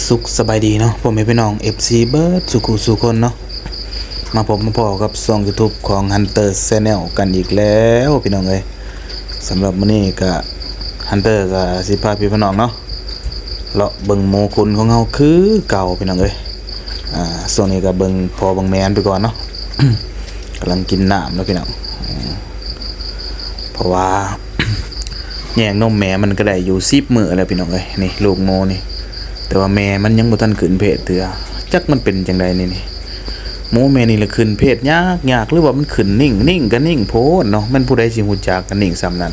สุขสบายดีเนาะผมเป็นพี่น้อง FC เบิร์ดสุคนเนาะมาพบมาพอกับช่อง YouTube ของ Hunter Channel กันอีกแล้วพี่น้องเอ้ยสำหรับมื้อนี้ก็ Hunter ก็สิพาพี่น้องเนาะเลาะเบิ่งหมู่คุณของเฮาคือเก่าพี่น้องเอ้ยช่วงนี้ก็เบิ่งพอเบิ่งแม่นไปก่อนเนาะ กำลังกินน้ำเนาะพี่น้องเพราะว่า แย่งนมแม่มันก็ได้อยู่10มื้อแล้วพี่น้องเอ้ยนี่ลูกโมนี่แต่ว่าแม่มันยังบ่ทันขึ้นเพศเตือจักมันเป็นจังได๋นี่หมูแม่นี่ละขึ้นเพศยากหรือว่ามันขึ้นนิ่งก็นิ่งโพดเนาะมันผู้ใดสิฮู้จักกันนิ่งส่ำนั้น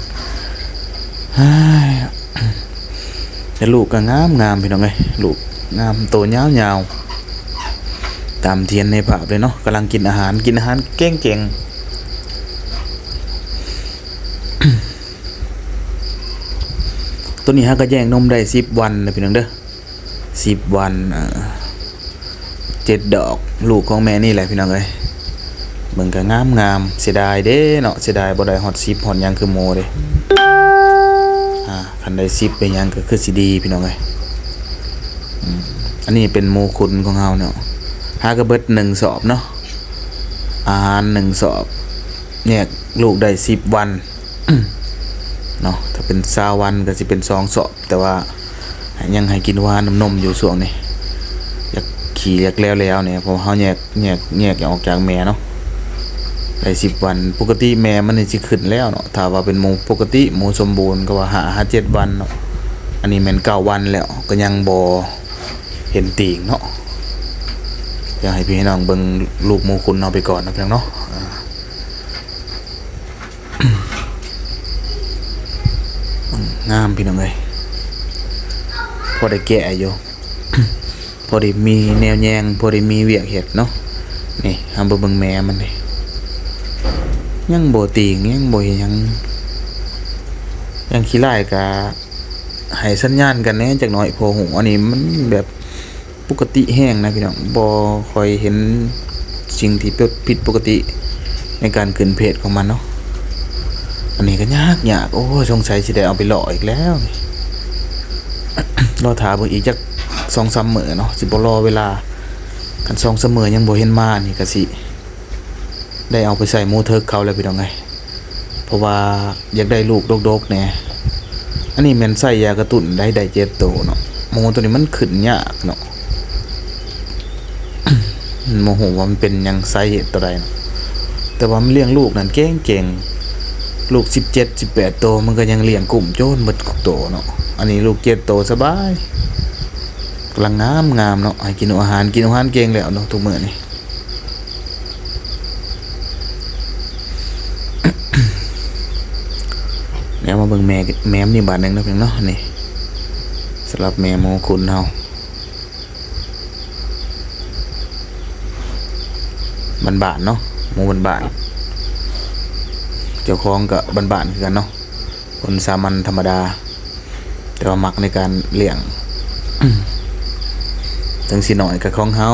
แต่ลูกก็งามพี่น้องเอ้ยลูกงามโตยาวๆตามเทียนในภาพเลยเนาะกำลังกินอาหารเก่งตัวนี้ฮะก็แย่งนมได้10วันนะพี่น้องเด้อ10วัน7ดอกลูกของแม่นี่แหละพี่น้องเอ้ยเบิ่งก็งามเสียดายเด้เนาะเสียดายบ่ได้ฮอด10ฮอดหยังคือโมเด้คันได้10ไปหยังก็คือสิดีพี่น้องเอ้ยอันนี้เป็นโมคุณของเฮาเนาะหาก็เบิด1สอบเนาะอาหาร1สอบแยกลูกได้10วันเนาะถ้าเป็น20วันก็สิเป็น2สอบแต่ว่ายังให้กินหวานนมอยู่ช่วงนี้อยากขี่อยากแล้วเนี่ยเพราะเฮาแยกออกจากแม่เนาะได้10วันปกติแม่มันนี่สิขึ้นแล้วเนาะถ้าว่าเป็นหมูปกติหมูสมบูรณ์ก็ว่า5 7วันเนาะอันนี้แม่น9วันแล้วก็ยังบ่เห็นติ่งเนาะอยากให้พี่น้องเบิ่งลูกหมูคุณเอาไปก่อนนะเพียงเนาะงามพี่น้องเอ้ยพอได้แก่อยู่ พอได้มีแนวแยงพอได้มีเวียกเฮ็ดเนาะนี่เฮาเบิ่งแม่มันนี่ยังบ่ติงยังบ่เฮ็ดหยังขี้ร้ายก็ให้สัญญาณกันแหน่จักหน่อยพอหูอันนี้มันแบบปกติแฮงนะพี่น้องบ่ค่อยเห็นสิ่งที่ผิดปกติในการขึ้นเพศของมันเนาะอันนี้ก็ยากโอ้สงสัยสิได้เอาไปหล่ออีกแล้วนี่ รอถาเบิ่งอีกจัก 2-3 มื้อเนาะสิบ่รอเวลากัน2-3 มื้อยังบ่เห็นมานี่ก็สิได้เอาไปใส่หมูเทิกเขาแล้วพี่น้องไงเพราะว่าอยากได้ลูกดกๆแหน่อันนี้แม่นใส่ยากระตุ้นได้7โตเนาะหมูตัวนี้มันขึ้นยากเนาะ โมโหว่ามันเป็นหยังสาเหตุตัวใดเนาะแต่ว่ามันเลี้ยงลูกนั่นเก่งลูก17-18โตมันก็ยังเลี้ยงกลุ่มโจนหมดทุกโตเนาะอันนี้ลูก7โตสบายกำลังงามเนาะให้กินอาหารเก่งแล้วเนาะทุกมื้อนี่ แล้วมาเบิ่งแม่นี่บาทนึงเนาะเพียงเนาะนี่สำหรับแม่โมคุณเฮาบ้านๆเนาะหมูบ้านเจ้าของก็บ้านๆคือกันเนาะคนสามัญธรรมดาแต่ว่ามักในการเลี้ยง จังสิหน่อยกับของเฮา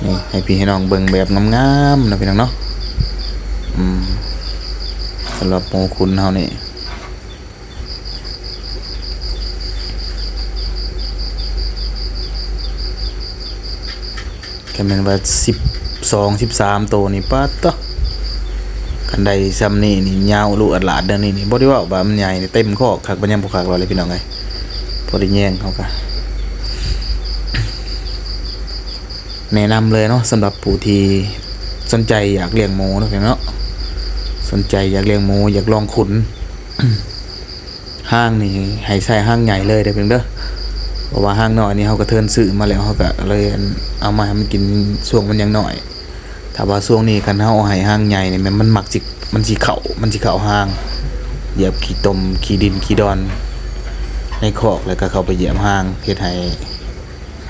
นี่ให้พี่ให้น้องเบิ่งแบบงามๆนะพี่น้องเนาะสำหรับโมคุณเฮานี่ก็แม่นว่า12-13โตนี่ปะตะคันใดซ้ำนี่ยาวลูกอัดหลาดเด้อนี่บ่ได้ว่ามันใหญ่เต็มคอกคักบ่ยังบ่คักเลยพี่น้องเอ้ยพอได้แย่งเฮาก็แนะนำเลยเนาะสำหรับผู้ที่สนใจอยากเลี้ยงหมูเนาะพี่น้องเนาะสนใจอยากเลี้ยงหมูอยากลองขุน ห้างนี่ให้ใส่ห้างใหญ่เลยเด้อเพิ่นเด้อเพราะว่าห้างน้อยนี่เฮาก็เทิร์นซื้อมาแล้วเฮาก็เลยเอามาให้มันกินช่วงมันยังน้อยถ้าว่าช่วงนี้คันเฮาให้ห้างใหญ่นี่มันมักสิมันสิเข้าห้างเหยียบขี้ตมขี้ดินขี้ดอนในคอกแล้วก็เข้าไปเหยียบห้างเฮ็ดให้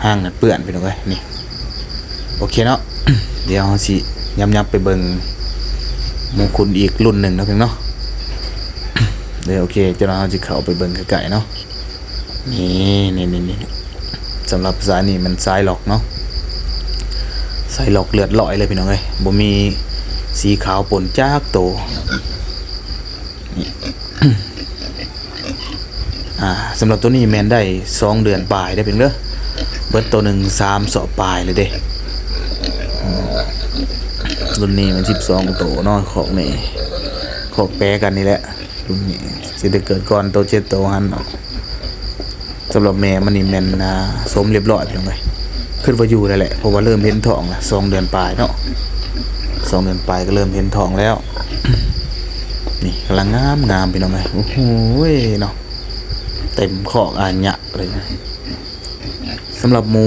ห้างนั้นเปื้อนไปหน่อยนี่โอเคเนาะ เดี๋ยวเฮาสิยับไปเบิ่งหมูคุณอีกรุ่นหนึ่งนะเพียงเนาะ เดี๋ยวโอเคเจ้าเราจะเข้าไปเบิ่งไกลๆเนาะนี่สำหรับสายนี่มันสายหลอกเนาะสายหลอกเลือดลอยเลยพี่น้องเอ้ยบ่มีสีขาวปนจากโตนี่ สำหรับตัวนี้แม่นได้2 เดือนปลายได้เป็นเด้อเบิดตัวหนึ่ง3 ศอกปลายเลยเด้รุ่นนี้มัน12ตัวเนาะของนี่ของแปรกันนี่แหละรุ่นนี้สิได้เกิดก่อนตัว7ตัวหันเนาะสำหรับแม่มันนี่แม่นสมเรียบร้อยเพียงเลยขึ้นว่าอยู่แล้วแหละเพราะว่าเริ่มเห็นท้องละ2 เดือนปลายเนาะ2 เดือนปลายก็เริ่มเห็นท้องแล้ว นี่กำลังงามพี่น้องเลยโอ้โหเนาะเต็มคอกอันยะเลยนะสำหรับหมู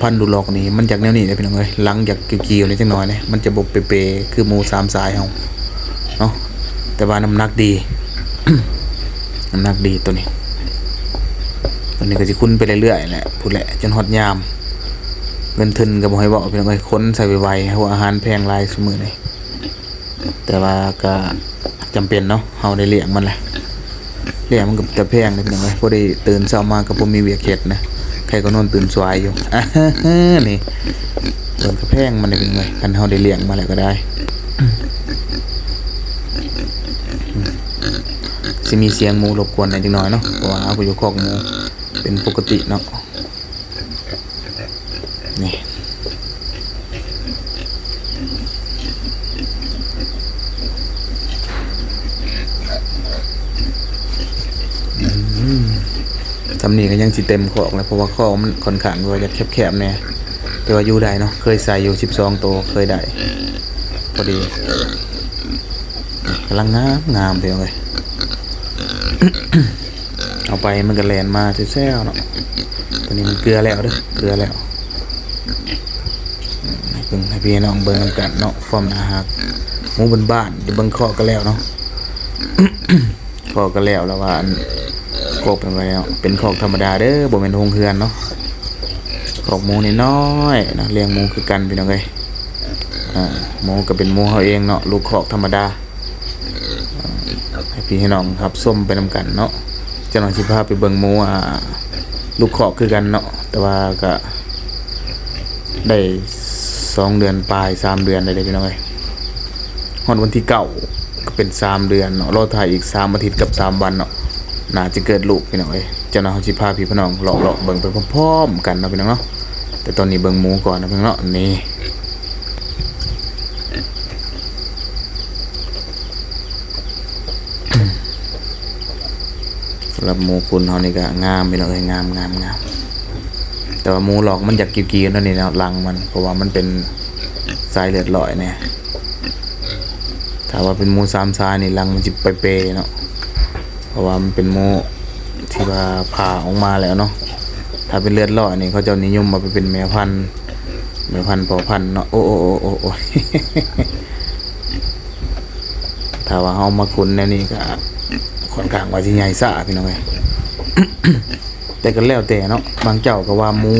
พันธุ์ดูลอกนี่มันจากแนวนี้เลยพี่น้องเลยหลังจากเกี่ยวๆนิดจังน้อยเนี่ยมันจะบกเปๆคือหมู3 สายเฮาเนาะแต่ว่าน้ำหนักดี น้ำหนักดีตัวนี้ก็จะคุ้นไปเรื่อยๆแหละพูดแหละจนฮอดยามเงินทุนก็บ่ให้บอกพี่น้องเอ้ยค้นใส่ไวๆเพราะอาหารแพงหลายซุมื้อนี้แต่ว่าก็จำเป็นเนาะเฮาได้เลี้ยงมันแหละเลี้ยงมันก็จะแพงเลยพี่น้องเอ้ยพอได้ตื่นเช้ามาก็บ่มีเวียกเฮ็ดนะใครก็นอนตื่นสายอยู่นี่เบิ่งก็แพงมันได้เป็นไงคันเฮาได้เลี้ยงมาแล้วก็ได้สิมีเสียงหมูรบกวนหน่อยจังน้อยเนาะเพราะว่าผู้อยู่คอกหมูเป็นปกติเนาะนี่ทำนี่ก็ยังสิเต็มคอกเลยเพราะว่าคอกมันค่อนข้างว่าจะแคบๆแน่แต่ว่าอยู่ได้เนาะเคยใส่อยู่12ตัวเคยได้พอดีกำลังงามเดียวเลยเอาไปมันก็แลนมาแซ่ๆเนาะตอนนี้มันเกลือแล้วเด้อเกลือแล้วเบิ่งให้พี่น้องเบิ่งนำกันเนาะความน่าฮักหมูบ้านๆเบิ่งคอกก็แล้วเนาะ คอกก็แล้วว่าคอกเป็นไงเนาะเป็นคอกธรรมดาเด้อบ่แม่นโรงเรือนเนาะคอกหมูน้อยๆนะเลี้ยงหมูคือกันพี่น้องเอ้ยหมูก็เป็นหมูเฮาเองเนาะลูกคอกธรรมดาให้พี่ให้น้องครับส้มไปนำกันเนาะเจ้าหน่อยสิพาไปเบิ่งหมูลูกคอกคือกันเนาะแต่ว่าก็ได้2 เดือนปลาย3 เดือนได้เลยพี่น้องเอ้ยฮอดวันที่9ก็เป็น3 เดือนเนาะรอถ่ายอีก3 อาทิตย์กับ3 วันเนาะน่าจะเกิดลูกพี่น้องเอ้ยเจ้าหน่อยสิพาพี่น้องเลาะเบิ่งไปพร้อมๆกันเนาะพี่น้องเนาะแต่ตอนนี้เบิ่งหมูก่อนนะพี่น้องเนาะนี่สำหรับหมูคุณเฮานี่ก็งามพี่น้องเอ้ยงามแต่ว่าหมูหลอกมันอยากกิ้วๆนั่นนี่เนาะลังมันเพราะว่ามันเป็นสายเลือดลอยเนี่ยถ้าว่าเป็นหมู3 สายนี่ลังมันสิเปๆเนาะเพราะว่ามันเป็นหมูที่ว่าผ่าออกมาแล้วเนาะถ้าเป็นเลือดลอยนี่เขาจะนิยมมาเป็นแม่พันธุ์พ่อพันธุ์เนาะโอ้ถ้าว่าเฮามาคุ้นแนวนี้ก็ค่อนข้างว่าสิใหญ่ซ่าพี่น้องเอ้ย แต่ก็แล้วแต่เนาะบางเจ้าก็ว่าหมู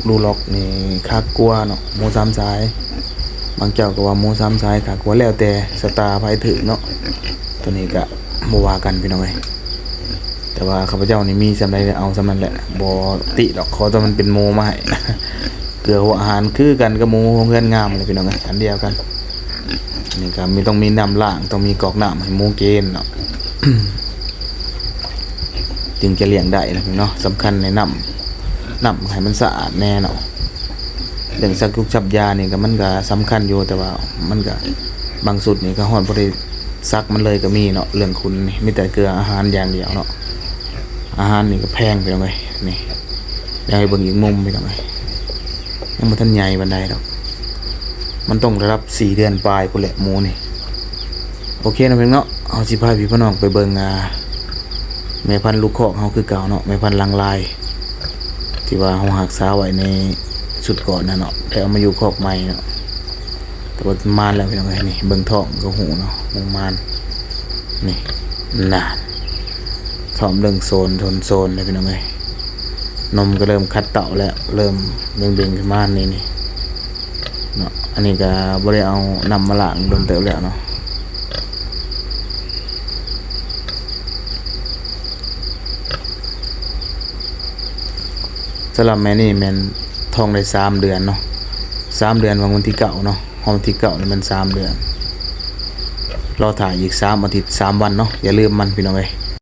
ลูล็อกนี่คักกว่าเนาะหมู3 สายบางเจ้าก็ว่าหมู3 สายคักกว่าแล้วแต่สตาร์ไผถึกเนาะตัวนี้ก็บ่ว่ากันพี่น้องเอ้ยแต่ว่าข้าพเจ้านี่มีสำใดเอาสำนั้นแหละบ่ติดอกขอแต่มันเป็นหมูมาให้ เกลือหัวอาหารคือกันกับหมูเพื่อนงามเลยพี่น้องเอ้ยอันเดียวกันนี่ก็ต้องมีน้ำล้างต้องมีกอกน้ำให้หมูกินเนาะ จึงจะเลี้ยงได้นะพี่เนาะสำคัญในน้ำให้มันสะอาดแน่เนาะเรื่องซักทุกชับยานี่ก็มันก็สำคัญอยู่แต่ว่ามันก็บางสุดนี่ก็ฮอดบ่ได้ซักมันเลยก็มีเนาะเรื่องคุณนี่มีแต่เกลืออาหารอย่างเดียวเนาะอาหารนี่ก็แพงไปแล้วไงนี่เดี๋ยวให้เบิ่งอีกมุมไปแล้วไงยังบ่ทันใหญ่ปานใดดอกมันต้องระดับ4 เดือนปลายพุ่นแหละหมูนี่โอเคนะเพิ่นเนาะเอาสิพาพี่น้องไปเบิ่งแม่พันธุ์ลูกคอกเฮาคือเก่าเนาะแม่พันธุ์ลังลายที่ว่าเฮารักษาไว้ในสุดก่อนนั่นเนาะแต่เอามาอยู่คอกใหม่เนาะแต่ว่ามานแล้วพี่น้องเอ้ยนี่เบิ่งท้องก็หูเนาะมงมานนี่น่ะท้องเรื่องโซนเลยพี่น้องเอ้ยนมก็เริ่มคัดเต่าแล้วเริ่มเบ่งขึ้นมานี่เนาะอันนี้ก็บ่ได้เอานำมาล้างโดนเติบแล้วเนาะสำหรับแม่นี่แม่นท้องได้3 เดือนเนาะ3 เดือนวันที่9เนาะวันที่9นี่มัน3 เดือนรอถ่ายอีก3 อาทิตย์3 วันเนาะอย่าลืมมันพี่น้องเอ้ย